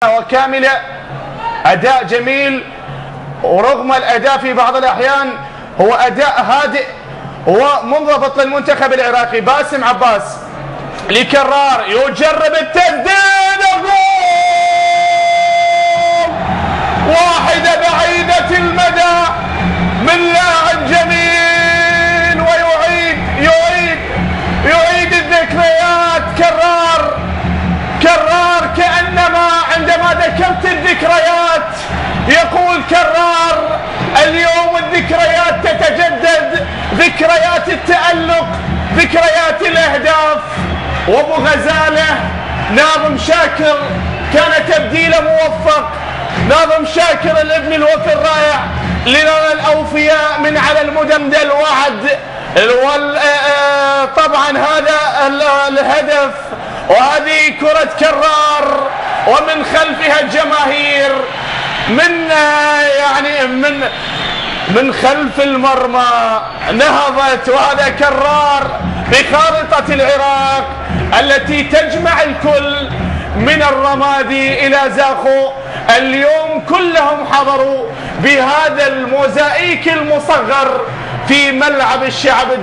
وكاملة، أداء جميل، ورغم الأداء في بعض الأحيان هو أداء هادئ ومنضبط للمنتخب العراقي. باسم عباس لكرار يجرب التسديد، واحدة بعيدة المدى من لاعب جميل، ويعيد الذكريات. كرار كأنما عندما ذكرت الذكريات يقول كرار اليوم الذكريات تتجدد، ذكريات التألق، ذكريات الأهداف. وابو غزالة ناظم شاكر كان تبديله موفق، ناظم شاكر الابن الوفي الرائع لنا الأوفياء من على المدن الوعد. طبعا هذا الهدف وهذه كرة كرار ومن خلفها الجماهير من خلف المرمى نهضت. وهذا كرار بخارطة العراق التي تجمع الكل من الرمادي إلى زاخو. اليوم كلهم حضروا بهذا الموزايك المصغر في ملعب الشعب الدولي.